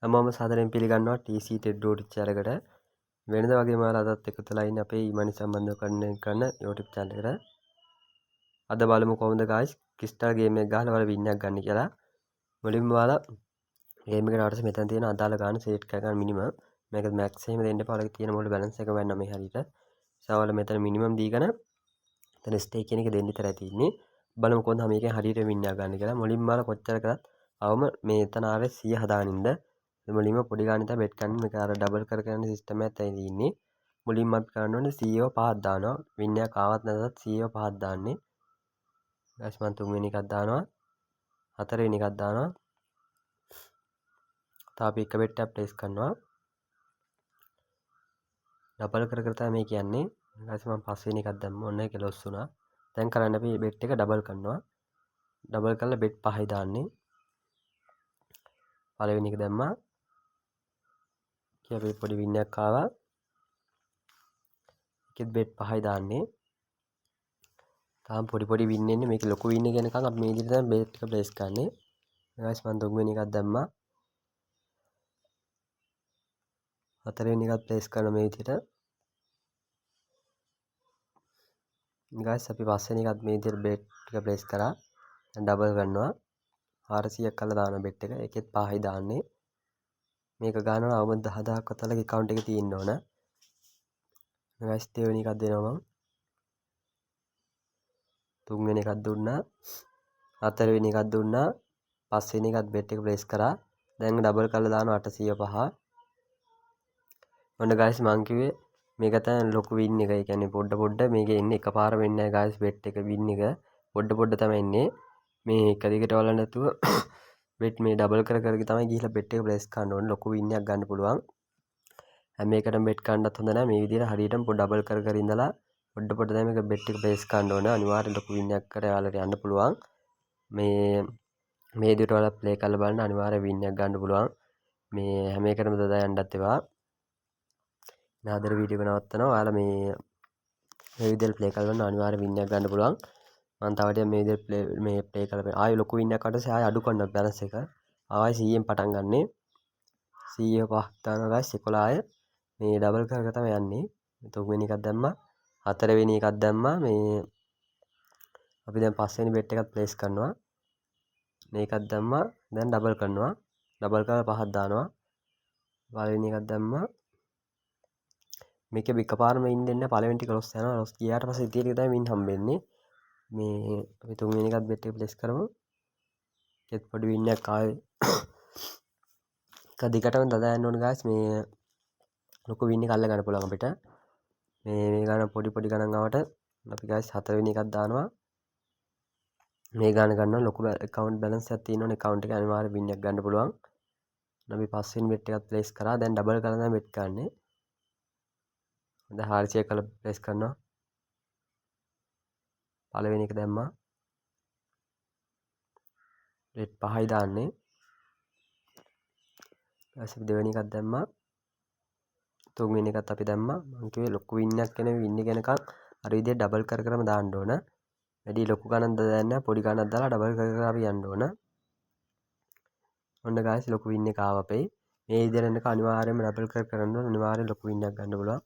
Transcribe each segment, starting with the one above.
හැමෝම සාදරයෙන් පිළිගන්නවා TC Ted Root channel එකට. වෙනද වගේම අදත් එකතු වෙලා ඉන්න අපේ ඊමණි සම්බන්ධව කරන YouTube channel එකට. අද බලමු කොහොමද guys ක්‍රිස්ටල් ගේම් එක ගහලා වල වින් එකක් ගන්න කියලා. මුලින්ම ඔයාලා ගේම් එකට ආවට මෙතන තියෙන අදාළ ගාන සෙලෙක්ට් කරගන්න මිනිමම්. මේක මැක්ස් එහෙම දෙන්න එපා. ඔයාලගේ තියෙන මොකද බැලන්ස් එක වෙන්න මේ හරියට. සාවල මෙතන මිනිමම් දීගෙන එතන ස්ටේ කියන එක දෙන්න විතරයි තියෙන්නේ. බලමු කොහොමද මේකෙන් හරියට වින් එකක් ගන්න කියලා. මුලින්ම ඔයාලා කොච්චර කරත් අවම මේ එතන ආවේ 100 හදාගෙන ඉන්න. මුලින්ම පොඩි ගානින් තමයි බෙට් ගන්න. මේක අර ඩබල් කරගෙන සිස්ටම් එකක් තමයි තියෙන්නේ. මුලින්ම අපි කරන්න ඕනේ 100ව 5ක් දානවා. වින් එකක් ආවත් නැතත් 100ව 5ක් දාන්නේ. ඊට පස්සේ මම තුන්වෙනි එකක් දානවා. හතරවෙනි එකක් දානවා. තාම අපි එක බෙට් එකක් ප්ලේස් කරනවා. ඩබල් කර කර තමයි මේ කියන්නේ. ඊට පස්සේ මම පස්වෙනි එකක් දැම්මා. ඔන්න ඒක ලොස් වුණා. දැන් කරන්න අපි බෙට් එක ඩබල් කරනවා. ඩබල් කරලා බෙට් 5යි දාන්නේ. පළවෙනි එක දැම්මා. අපි පොඩි වින් එකක් ආවා. ඒකෙත් බෙට් 5යි දාන්නේ. තාම පොඩි වින් එන්නේ. මේක ලොකු වින් එක එනකන් අපි මේ විදිහට තමයි බෙට් එක ප්ලේස් කරන්නේ. ඊට පස්සේ මම තුන්වෙනි එකක් දැම්මා. හතරවෙනි එකත් ප්ලේස් කරන මේ විදිහට. ගයිස් අපි පස්වෙනි එකත් මේ විදිහට බෙට් එක ප්ලේස් කරා. දැන් ඩබල් කරනවා. 400ක් කරලා දාන බෙට් එක. ඒකෙත් 5යි දාන්නේ. මේක ගන්නවා අවම 10000ක් වතලගේ account එකේ තියෙන්න ඕන. ගයිස් දෙවෙනි එකක් දෙනවා මම. තුන්වෙනි එකක් දුන්නා. හතරවෙනි එකක් දුන්නා. පස්වෙනි එකත් බෙට් එක ප්ලේස් කරා. දැන් ඩබල් කරලා දානවා 805. ඔන්න ගයිස් මං කිව්වේ මේක තමයි ලොකු වින් එක. ඒ කියන්නේ පොඩ මේකේ එන්නේ එකපාර වෙන්නේ නැහැ ගයිස් බෙට් එක වින් එක. පොඩ තමයි එන්නේ. මේ එක දිගට වල නැතුව බෙට් මේ ඩබල් කර තමයි ගිහිල්ලා බෙට් එක ප්ලේස් කරන්න ඕනේ. ලොකු වින් එකක් ගන්න පුළුවන්. හැම එකටම බෙට් ගන්නත් හොඳ නැහැ. මේ විදිහට හරියටම ඩබල් කර ඉඳලා පොඩ තමයි මේක බෙට් එක ප්ලේස් කරන්න ඕනේ. අනිවාර්යෙන් ලොකු වින් එකකට ඔයාලට යන්න පුළුවන්. මේ විදිහට ඔයාලා ප්ලේ කරලා බලන්න අනිවාර්යෙන් වින් එකක් ගන්න පුළුවන්. මේ හැම එකටම දදා යන්නත් එපා. නාදර වීඩියෝ එක නවත්තනවා. ඔයාලා මේ විදිහට ප්ලේ කරලා බලන්න අනිවාර්යෙන් වින් එකක් ගන්න පුළුවන්. මම තව ටිකක් මේ විදිහට ප්ලේ කරලා ආයෙ ලොකු වින් එකක් අටසේ ආයෙ අඩු කරනවා බැලන්ස් එක. ආයෙ 100ෙන් පටන් ගන්නෙ. 100 5ක් දානවා guys 11 මේ ඩබල් කර තමයි යන්නේ. තුන්වෙනි එකක් දැම්මා. හතරවෙනි එකක් දැම්මා. මේ අපි දැන් පස්වෙනි බෙට් එකත් ප්ලේස් කරනවා. මේකත් දැම්මා. දැන් ඩබල් කරනවා. ඩබල් කරලා 5ක් දානවා. පළවෙනි එකක් දැම්මා. මේක එකපාරම වින් දෙන්නේ පළවෙනි ටික ලොස් යනවා. ලොස් ගියාට පස්සේ ඉතින් තමයි වින් හම්බෙන්නේ. මේ අපි තුන්වෙනි එකත් බෙට් එක ප්ලේස් කරමු. ඒත් පොඩි වින් එකක් ආවේ. එක දිගටම දදා යන්න ඕනේ guys. මේ ලොකු වින් එක අල්ල ගන්න පුළුවන් අපිට. මේ ගාන පොඩි ගණන් ආවට අපි guys හතරවෙනි එකක් දානවා. මේ ගාන ගන්නවා ලොකු account balance එකක් තියෙනවනේ account එකේ අනිවාර්යෙන් වින් එකක් ගන්න පුළුවන්. අපි පස්වෙනි බෙට් එකත් ප්ලේස් කරා. දැන් ඩබල් කරලා තමයි බෙට් ගන්නෙ. දැන් 400 කරලා ප්ලේස් කරනවා. පළවෙනි එක දැම්මා. බෙට් 5යි දාන්නේ. ඊට දෙවෙනි එකක් දැම්මා. තුන්වෙනි එකත් අපි දැම්මා. මම කිව්වේ ලොකු වින් එකක් එන වින් එක එනකන් අර විදිහට ඩබල් කරම දාන්න ඕන. වැඩි ලොකු ගණන් දාන්න පොඩි ගණනක් දාලා ඩබල් කර අපි යන්න ඕන. ඔන්න guys ලොකු වින් එක ආව අපේ. මේ විදිහට එනක අනිවාර්යයෙන්ම ඩබල් කරන්න ඕන. අනිවාර්යෙන් ලොකු වින් එකක් ගන්න පුළුවන්.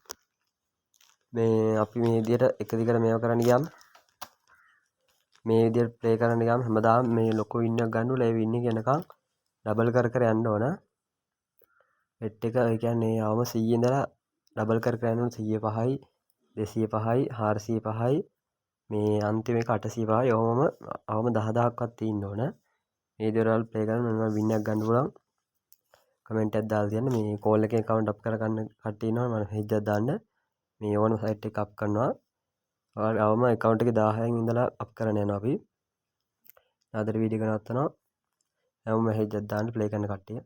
මේ අපි මේ විදිහට එක දිගට මේව කරන්න ගියාම මේ විදිහට ප්ලේ කරන්න ගියාම හැමදාම මේ ලොකු වින් එකක් ගන්න ඕන. ඒ වින් එක එනකන් ඩබල් කර යන්න ඕන. බෙට් එක ඒ කියන්නේ අවම 100 ඉඳලා ඩබල් කර යන්න ඕන 105යි 205යි 405යි මේ අන්තිම එක 805යි අවම 10000ක්වත් තියෙන්න ඕන. මේ විදිහට ප්ලේ කරන මම වින් එකක් ගන්න පුළුවන්. කමෙන්ට් එකක් දාලා තියන්න. මේ කෝල් එකේ account අප් කරගන්න කට්ටිය ඉන්නවා මම හෙජ් එකක් දාන්න. මේ ඕනම සයිට් එක අප් කරනවා. ඔයාලා අවම account එකේ 1000න් ඉඳලා අප් කරන්න යනවා අපි. ආදර වීඩියෝ එක නවත්තනවා. හැමෝම හෙජ් එකක් දාන්න ප්ලේ කරන කට්ටිය.